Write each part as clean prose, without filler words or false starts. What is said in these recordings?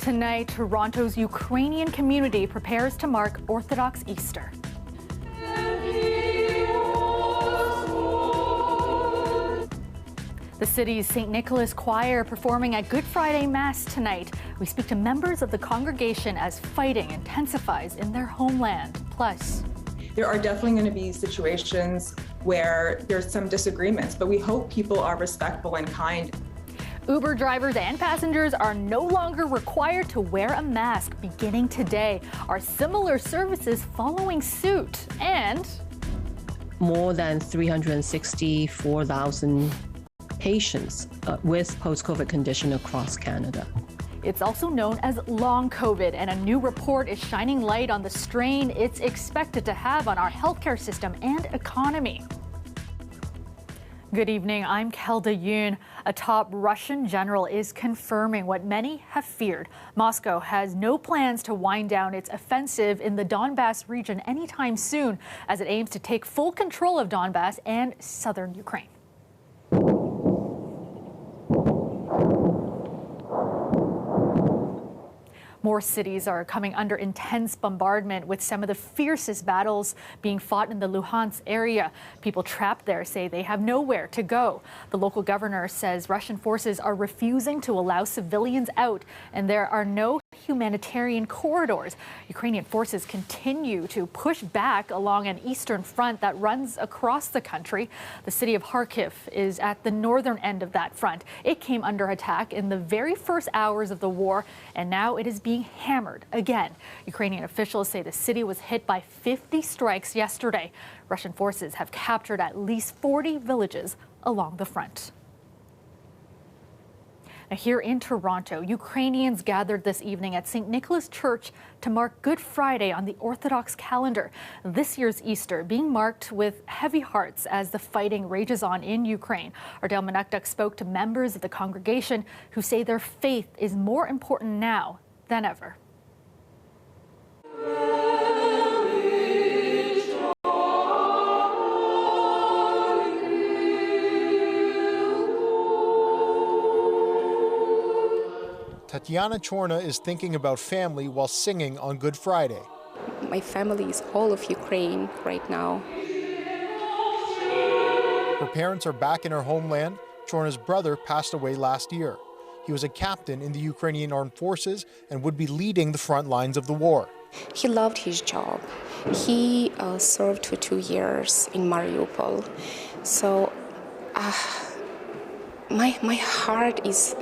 Tonight, Toronto's Ukrainian community prepares to mark Orthodox Easter. The city's St. Nicholas Choir performing at Good Friday Mass tonight. We speak to members of the congregation as fighting intensifies in their homeland. Plus, there are definitely going to be situations where there's some disagreements, but we hope people are respectful and kind. Uber drivers and passengers are no longer required to wear a mask beginning today. Are similar services following suit? And more than 364,000 patients with post-COVID condition across Canada. It's also known as long COVID, and a new report is shining light on the strain it's expected to have on our healthcare system and economy. Good evening, I'm Kelda Yoon. A top Russian general is confirming what many have feared. Moscow has no plans to wind down its offensive in the Donbass region anytime soon, as it aims to take full control of Donbass and southern Ukraine. More cities are coming under intense bombardment, with some of the fiercest battles being fought in the Luhansk area. People trapped there say they have nowhere to go. The local governor says Russian forces are refusing to allow civilians out, and there are no humanitarian corridors. Ukrainian forces continue to push back along an eastern front that runs across the country. The city of Kharkiv is at the northern end of that front. It came under attack in the very first hours of the war, and now it is being hammered again. Ukrainian officials say the city was hit by 50 strikes yesterday. Russian forces have captured at least 40 villages along the front. Now, here in Toronto, Ukrainians gathered this evening at St. Nicholas Church to mark Good Friday on the Orthodox calendar. This year's Easter being marked with heavy hearts as the fighting rages on in Ukraine. Ardell Manukduk spoke to members of the congregation who say their faith is more important now than ever. Tatiana Chorna is thinking about family while singing on Good Friday. My family is all of Ukraine right now. Her parents are back in her homeland. Chorna's brother passed away last year. He was a captain in the Ukrainian armed forces and would be leading the front lines of the war. He loved his job. He served for 2 years in Mariupol. So my heart is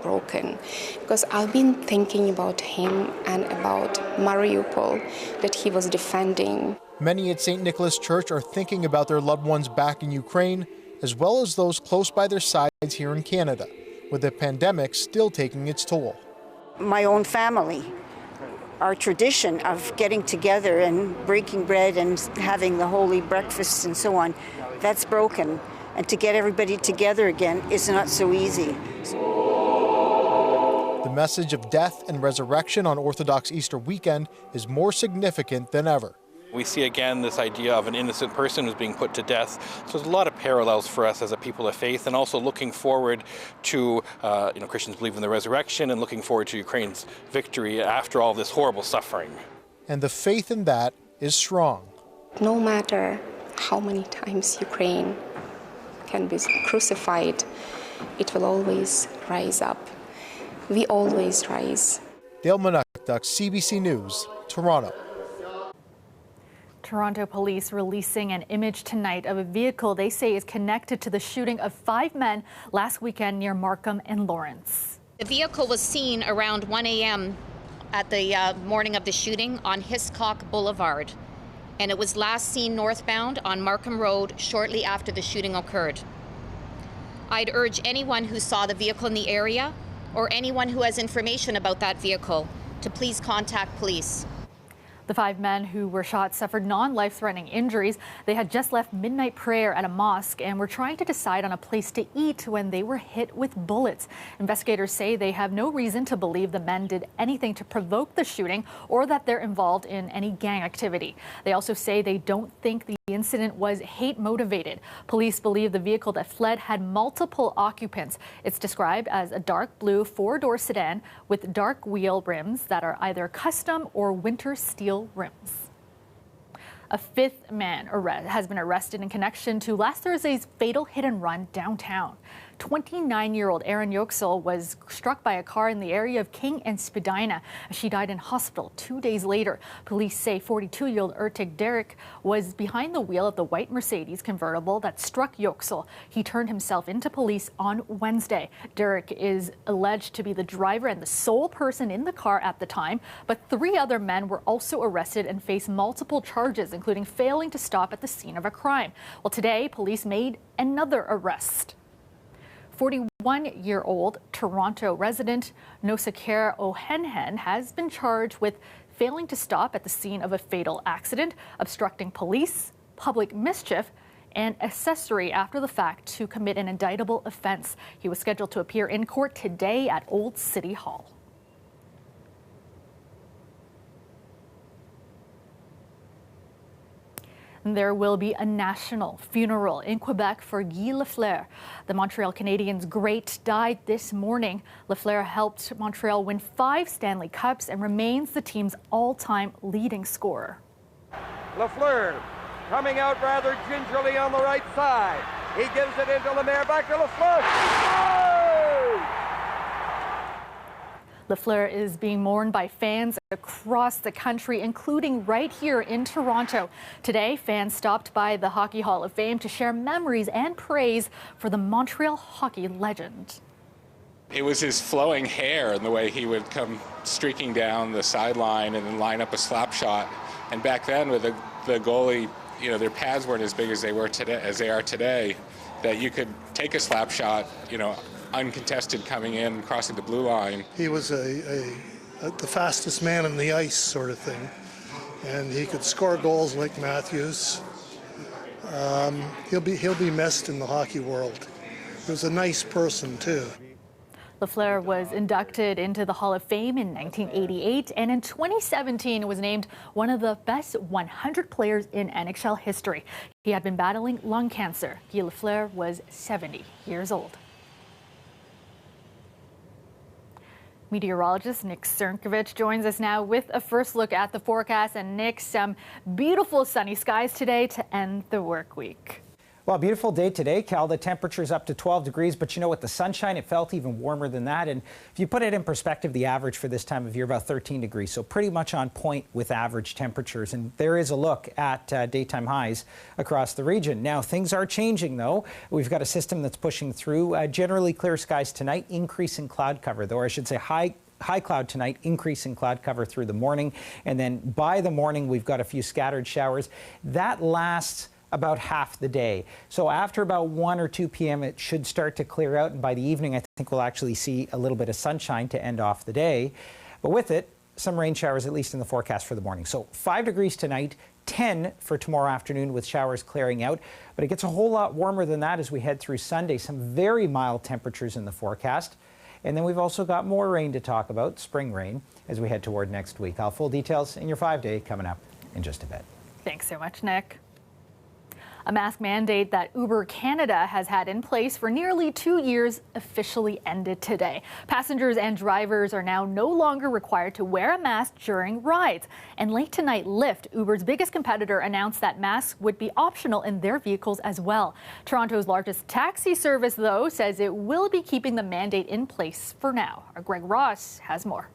broken, because I've been thinking about him and about Mariupol that he was defending. Many at St. Nicholas Church are thinking about their loved ones back in Ukraine, as well as those close by their sides here in Canada, with the pandemic still taking its toll. My own family, our tradition of getting together and breaking bread and having the holy breakfasts and so on, that's broken. And to get everybody together again is not so easy. The message of death and resurrection on Orthodox Easter weekend is more significant than ever. We see again this idea of an innocent person who's being put to death. So there's a lot of parallels for us as a people of faith, and also looking forward to, Christians believe in the resurrection, and looking forward to Ukraine's victory after all this horrible suffering. And the faith in that is strong. No matter how many times Ukraine can be crucified, it will always rise up. We always rise. Dale Manukduk, CBC News, Toronto. Toronto police releasing an image tonight of a vehicle they say is connected to the shooting of 5 men last weekend near Markham and Lawrence. The vehicle was seen around 1 a.m. at the morning of the shooting on Hiscock Boulevard, and it was last seen northbound on Markham Road shortly after the shooting occurred. I'd urge anyone who saw the vehicle in the area, or anyone who has information about that vehicle, to please contact police. The 5 men who were shot suffered non-life-threatening injuries. They had just left midnight prayer at a mosque and were trying to decide on a place to eat when they were hit with bullets. Investigators say they have no reason to believe the men did anything to provoke the shooting or that they're involved in any gang activity. They also say they don't think the The incident was hate-motivated. Police believe the vehicle that fled had multiple occupants. It's described as a dark blue four-door sedan with dark wheel rims that are either custom or winter steel rims. A fifth man has been arrested in connection to last Thursday's fatal hit-and-run downtown. 29-year-old Erin Yoxel was struck by a car in the area of King and Spadina. She died in hospital 2 days later. Police say 42-year-old Ertig Derek was behind the wheel of the white Mercedes convertible that struck Yoxel. He turned himself into police on Wednesday. Derek is alleged to be the driver and the sole person in the car at the time, but 3 other men were also arrested and face multiple charges, including failing to stop at the scene of a crime. Well, today, police made another arrest. 41-year-old Toronto resident Nosakere Ohenhen has been charged with failing to stop at the scene of a fatal accident, obstructing police, public mischief, and accessory after the fact to commit an indictable offense. He was scheduled to appear in court today at Old City Hall. There will be a national funeral in Quebec for Guy Lafleur. The Montreal Canadiens great died this morning. Lafleur helped Montreal win 5 Stanley Cups and remains the team's all-time leading scorer. Lafleur coming out rather gingerly on the right side. He gives it into Lemaire, back to Lafleur. Oh! Lafleur is being mourned by fans across the country, including right here in Toronto. Today, fans stopped by the Hockey Hall of Fame to share memories and praise for the Montreal hockey legend. It was his flowing hair and the way he would come streaking down the sideline and then line up a slap shot. And back then, with the goalie, you know, their pads weren't as big as they were today, as they are today, that you could take a slap shot, you know, uncontested coming in, crossing the blue line. He was the fastest man on the ice sort of thing, and he could score goals like Matthews. He'll be missed in the hockey world. He was a nice person too. Lafleur was inducted into the Hall of Fame in 1988 and in 2017 was named one of the best 100 players in NHL history. He had been battling lung cancer. Guy Lafleur was 70 years old. Meteorologist Nick Cernkovich joins us now with a first look at the forecast. And Nick, some beautiful sunny skies today to end the work week. Well, beautiful day today, Cal. The temperature's up to 12 degrees, but you know, with the sunshine, it felt even warmer than that. And if you put it in perspective, the average for this time of year, about 13 degrees. So pretty much on point with average temperatures. And there is a look at daytime highs across the region. Now, things are changing, though. We've got a system that's pushing through. Generally clear skies tonight, increase in cloud cover, though, I should say high cloud tonight, increase in cloud cover through the morning. And then by the morning, we've got a few scattered showers. That lasts about half the day. So after about 1 or 2 p.m., it should start to clear out. And by the evening, I think we'll actually see a little bit of sunshine to end off the day. But with it, some rain showers, at least in the forecast for the morning. So 5 degrees tonight, 10 for tomorrow afternoon with showers clearing out. But it gets a whole lot warmer than that as we head through Sunday. Some very mild temperatures in the forecast. And then we've also got more rain to talk about, spring rain, as we head toward next week. I'll have full details in your 5-day coming up in just a bit. Thanks so much, Nick. A mask mandate that Uber Canada has had in place for nearly 2 years officially ended today. Passengers and drivers are now no longer required to wear a mask during rides. And late tonight, Lyft, Uber's biggest competitor, announced that masks would be optional in their vehicles as well. Toronto's largest taxi service, though, says it will be keeping the mandate in place for now. Our Greg Ross has more.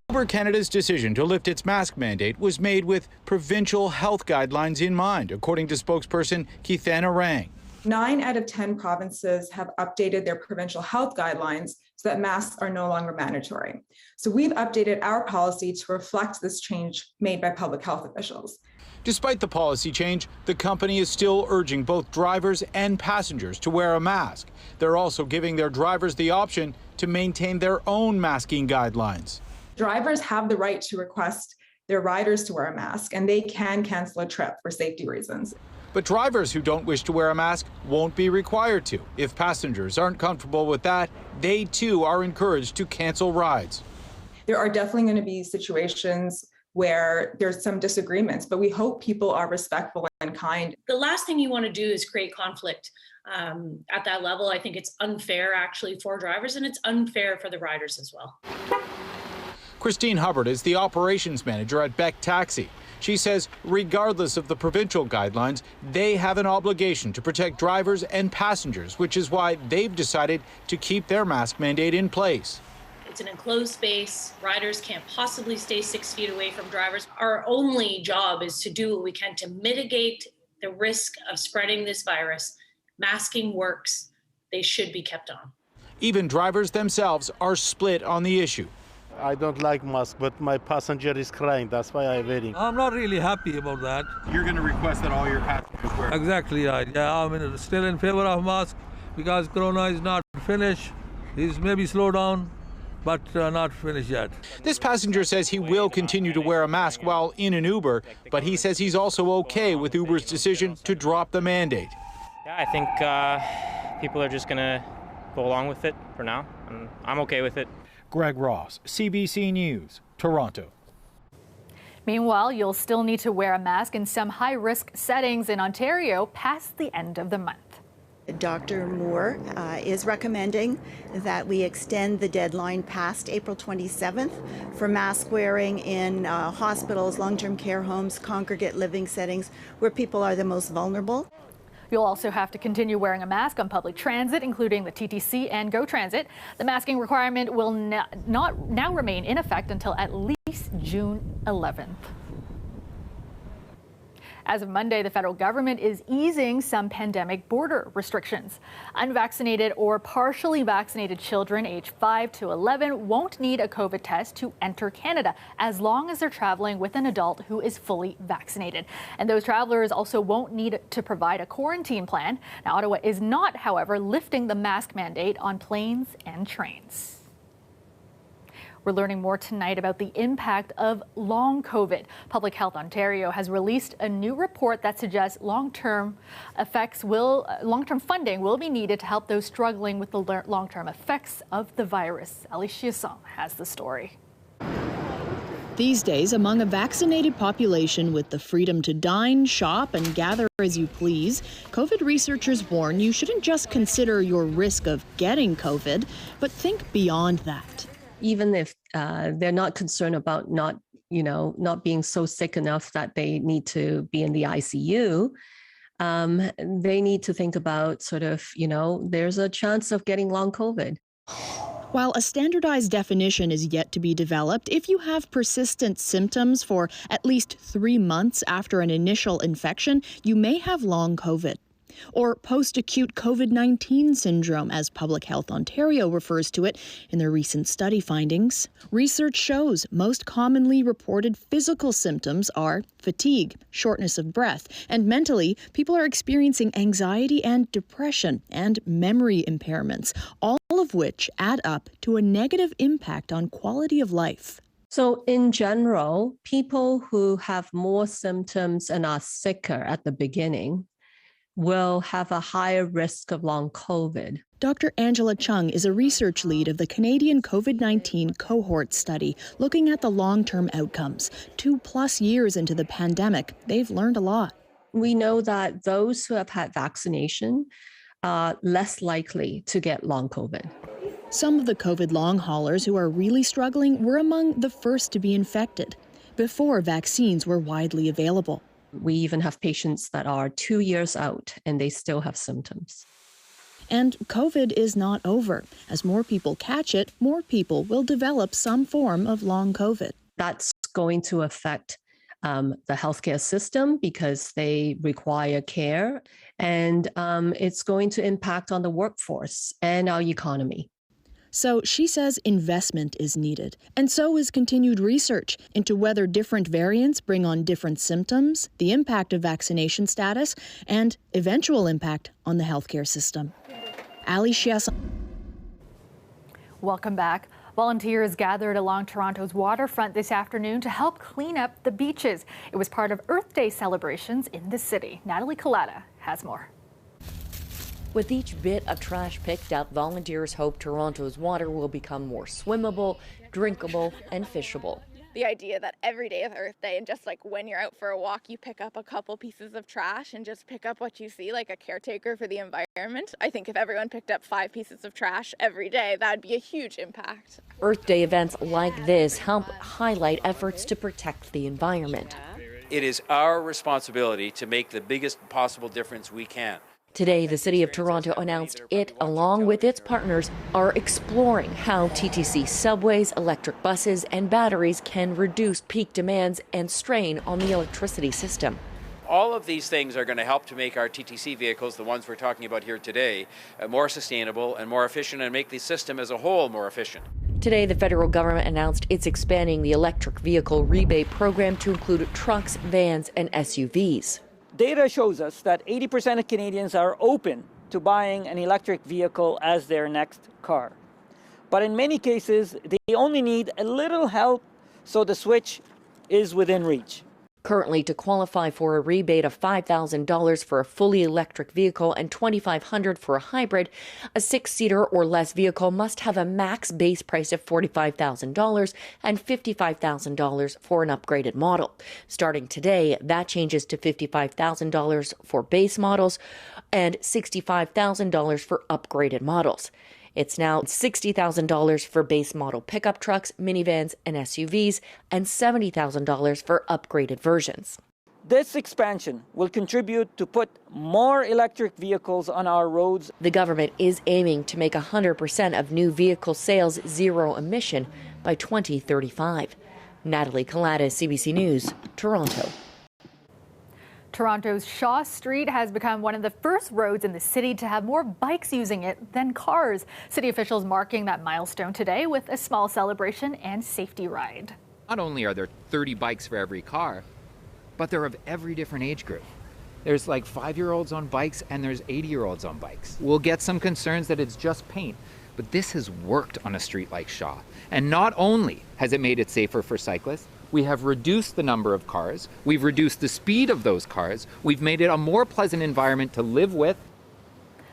Uber Canada's decision to lift its mask mandate was made with provincial health guidelines in mind, according to spokesperson Keithana Rang. 9 out of 10 provinces have updated their provincial health guidelines so that masks are no longer mandatory. So we've updated our policy to reflect this change made by public health officials. Despite the policy change, the company is still urging both drivers and passengers to wear a mask. They're also giving their drivers the option to maintain their own masking guidelines. Drivers have the right to request their riders to wear a mask, and they can cancel a trip for safety reasons. But drivers who don't wish to wear a mask won't be required to. If passengers aren't comfortable with that, they too are encouraged to cancel rides. There are definitely going to be situations where there's some disagreements, but we hope people are respectful and kind. The last thing you want to do is create conflict at that level. I think it's unfair actually for drivers, and it's unfair for the riders as well. Christine Hubbard is the operations manager at Beck Taxi. She says regardless of the provincial guidelines, they have an obligation to protect drivers and passengers, which is why they've decided to keep their mask mandate in place. It's an enclosed space. Riders can't possibly stay 6 feet away from drivers. Our only job is to do what we can to mitigate the risk of spreading this virus. Masking works. They should be kept on. Even drivers themselves are split on the issue. I don't like masks, but my passenger is crying. That's why I'm waiting. I'm not really happy about that. You're going to request that all your passengers wear? Exactly right. Yeah, I'm still in favor of masks because Corona is not finished. It's maybe slow down, but not finished yet. This passenger says he will continue to wear a mask while in an Uber, but he says he's also okay with Uber's decision to drop the mandate. Yeah, I think people are just going to go along with it for now, and I'm okay with it. Greg Ross, CBC News, Toronto. Meanwhile, you'll still need to wear a mask in some high-risk settings in Ontario past the end of the month. Dr. Moore is recommending that we extend the deadline past April 27th for mask wearing in hospitals, long-term care homes, congregate living settings where people are the most vulnerable. You'll also have to continue wearing a mask on public transit, including the TTC and GO Transit. The masking requirement will now remain in effect until at least June 11th. As of Monday, the federal government is easing some pandemic border restrictions. Unvaccinated or partially vaccinated children aged 5 to 11 won't need a COVID test to enter Canada as long as they're traveling with an adult who is fully vaccinated. And those travelers also won't need to provide a quarantine plan. Now, Ottawa is not, however, lifting the mask mandate on planes and trains. We're learning more tonight about the impact of long COVID. Public Health Ontario has released a new report that suggests long-term funding will be needed to help those struggling with the long-term effects of the virus. Alicia Song has the story. These days, among a vaccinated population with the freedom to dine, shop, and gather as you please, COVID researchers warn you shouldn't just consider your risk of getting COVID, but think beyond that. Even if they're not concerned about not being so sick enough that they need to be in the ICU, they need to think about there's a chance of getting long COVID. While a standardized definition is yet to be developed, if you have persistent symptoms for at least 3 months after an initial infection, you may have long COVID. Or post-acute COVID-19 syndrome, as Public Health Ontario refers to it in their recent study findings. Research shows most commonly reported physical symptoms are fatigue, shortness of breath, and mentally, people are experiencing anxiety and depression and memory impairments, all of which add up to a negative impact on quality of life. So in general, people who have more symptoms and are sicker at the beginning will have a higher risk of long COVID. Dr. Angela Chung is a research lead of the Canadian COVID-19 cohort study looking at the long-term outcomes. 2+ years into the pandemic, they've learned a lot. We know that those who have had vaccination are less likely to get long COVID. Some of the COVID long haulers who are really struggling were among the first to be infected before vaccines were widely available. We even have patients that are 2 years out and they still have symptoms. And COVID is not over. As more people catch it, more people will develop some form of long COVID. That's going to affect the healthcare system because they require care, and it's going to impact on the workforce and our economy. So she says investment is needed, and so is continued research into whether different variants bring on different symptoms, the impact of vaccination status, and eventual impact on the healthcare system. Alicia. Welcome back. Volunteers gathered along Toronto's waterfront this afternoon to help clean up the beaches. It was part of Earth Day celebrations in the city. Natalie Collada has more. With each bit of trash picked up, volunteers hope Toronto's water will become more swimmable, drinkable, and fishable. the idea that every day is Earth Day, and just like when you're out for a walk, you pick up a couple pieces of trash and just pick up what you see, like a caretaker for the environment. I think if everyone picked up 5 pieces of trash every day, that'd be a huge impact. Earth Day events like this help highlight efforts to protect the environment. It is our responsibility to make the biggest possible difference we can. Today, the City of Toronto announced it, along with its partners, are exploring how TTC subways, electric buses, and batteries can reduce peak demands and strain on the electricity system. All of these things are going to help to make our TTC vehicles, the ones we're talking about here today, more sustainable and more efficient, and make the system as a whole more efficient. Today, the federal government announced it's expanding the electric vehicle rebate program to include trucks, vans, and SUVs. Data shows us that 80% of Canadians are open to buying an electric vehicle as their next car. But in many cases, they only need a little help so the switch is within reach. Currently, to qualify for a rebate of $5,000 for a fully electric vehicle and $2,500 for a hybrid, a 6-seater or less vehicle must have a max base price of $45,000 and $55,000 for an upgraded model. Starting today, that changes to $55,000 for base models and $65,000 for upgraded models. It's now $60,000 for base model pickup trucks, minivans, and SUVs, and $70,000 for upgraded versions. This expansion will contribute to put more electric vehicles on our roads. The government is aiming to make 100% of new vehicle sales zero emission by 2035. Natalie Collada, CBC News, Toronto. Toronto's Shaw Street has become one of the first roads in the city to have more bikes using it than cars. City officials marking that milestone today with a small celebration and safety ride. Not only are there 30 bikes for every car, but they're of every different age group. There's like 5-year-olds on bikes and there's 80-year-olds on bikes. We'll get some concerns that it's just paint, but this has worked on a street like Shaw. And not only has it made it safer for cyclists, we have reduced the number of cars, we've reduced the speed of those cars, we've made it a more pleasant environment to live with.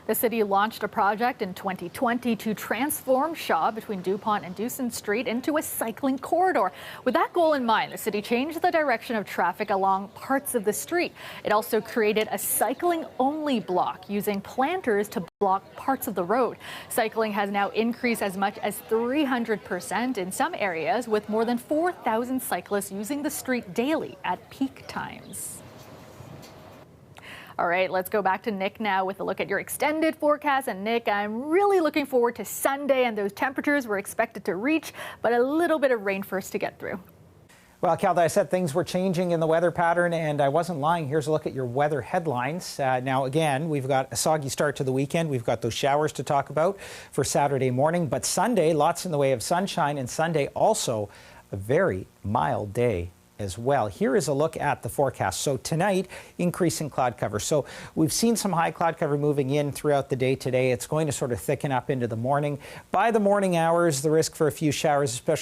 The city launched a project in 2020 to transform Shaw between DuPont and Dewson Street into a cycling corridor. With that goal in mind, the city changed the direction of traffic along parts of the street. It also created a cycling-only block using planters to block parts of the road. Cycling has now increased as much as 300% in some areas, with more than 4,000 cyclists using the street daily at peak times. All right, let's go back to Nick now with a look at your extended forecast. And Nick, I'm really looking forward to Sunday and those temperatures we're expected to reach, but a little bit of rain first to get through. Well, Calda, I said things were changing in the weather pattern, and I wasn't lying. Here's a look at your weather headlines. Now, again, we've got a soggy start to the weekend. We've got those showers to talk about for Saturday morning, but Sunday, lots in the way of sunshine, and Sunday also a very mild day as well. Here is a look at the forecast. So tonight, increasing cloud cover. So we've seen some high cloud cover moving in throughout the day today. It's going to sort of thicken up into the morning. By the morning hours, the risk for a few showers, especially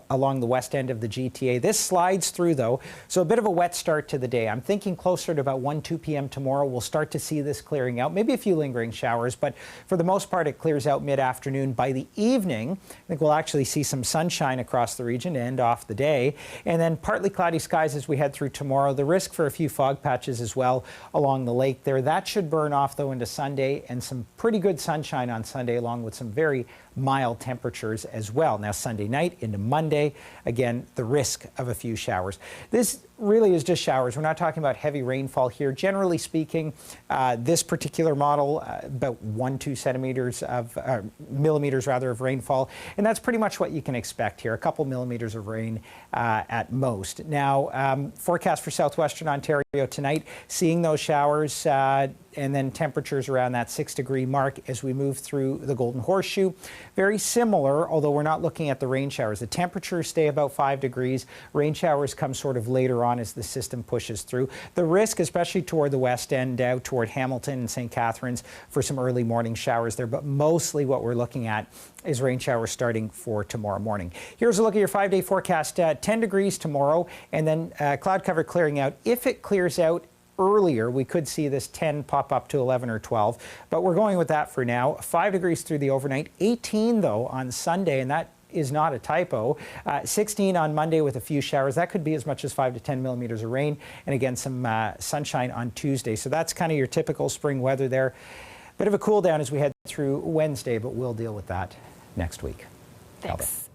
along the west end of the GTA. This slides through, though, so a bit of a wet start to the day. I'm thinking closer to about 1-2 p.m. tomorrow, we'll start to see this clearing out. Maybe a few lingering showers, but for the most part, it clears out mid-afternoon. By the evening, I think we'll actually see some sunshine across the region to end off the day, and then partly cloudy skies as we head through tomorrow. The risk for a few fog patches as well along the lake there. That should burn off, though, into Sunday, and some pretty good sunshine on Sunday, along with some very mild temperatures as well. Now, Sunday night into Monday, again, the risk of a few showers. This really is just showers. We're not talking about heavy rainfall here. Generally speaking, this particular model, about 1-2 centimeters of millimeters rather of rainfall, and that's pretty much what you can expect here. A couple millimeters of rain at most. Now, forecast for southwestern Ontario tonight, seeing those showers and then temperatures around that 6-degree mark as we move through the Golden Horseshoe. Very similar, although we're not looking at the rain showers. The temperatures stay about 5 degrees. Rain showers come sort of later on as the system pushes through. The risk, especially toward the west end, out toward Hamilton and St. Catharines, for some early morning showers there. But mostly what we're looking at is rain showers starting for tomorrow morning. Here's a look at your 5-day forecast. 10 degrees tomorrow, and then cloud cover clearing out. If it clears out earlier, we could see this 10 pop up to 11 or 12, but we're going with that for now. 5 degrees through the overnight, 18 though on Sunday, and that is not a typo. 16 on Monday with a few showers. That could be as much as 5 to 10 millimeters of rain. And again, some sunshine on Tuesday. So that's kind of your typical spring weather there. Bit of a cool down as we head through Wednesday, but we'll deal with that next week. Thanks.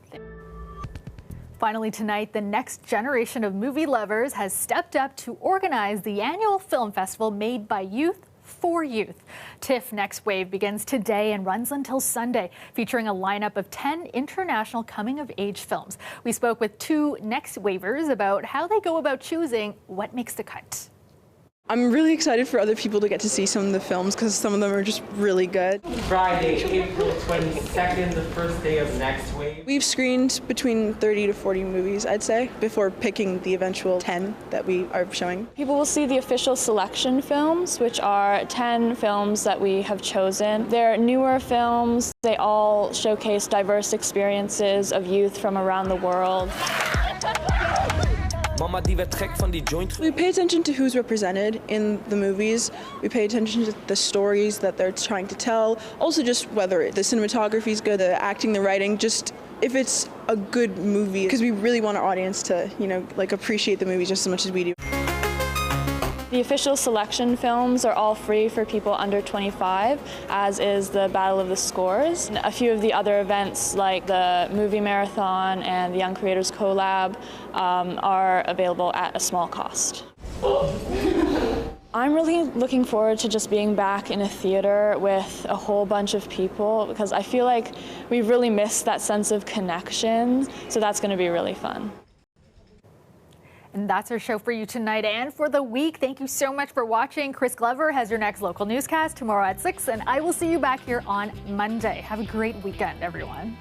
Finally tonight, the next generation of movie lovers has stepped up to organize the annual film festival made by youth for youth. TIFF Next Wave begins today and runs until Sunday, featuring a lineup of 10 international coming-of-age films. We spoke with 2 Next Wavers about how they go about choosing what makes the cut. I'm really excited for other people to get to see some of the films because some of them are just really good. Friday, April 22nd, the first day of Next Wave. We've screened between 30 to 40 movies, I'd say, before picking the eventual 10 that we are showing. People will see the official selection films, which are 10 films that we have chosen. They're newer films. They all showcase diverse experiences of youth from around the world. We pay attention to who's represented in the movies. We pay attention to the stories that they're trying to tell. Also just whether the cinematography is good, the acting, the writing, just if it's a good movie. Because we really want our audience to, appreciate the movie just as much as we do. The official selection films are all free for people under 25, as is the Battle of the Scores. And a few of the other events, like the Movie Marathon and the Young Creators Collab, are available at a small cost. I'm really looking forward to just being back in a theater with a whole bunch of people, because I feel like we've really missed that sense of connection, so that's going to be really fun. And that's our show for you tonight and for the week. Thank you so much for watching. Chris Glover has your next local newscast tomorrow at 6, and I will see you back here on Monday. Have a great weekend, everyone.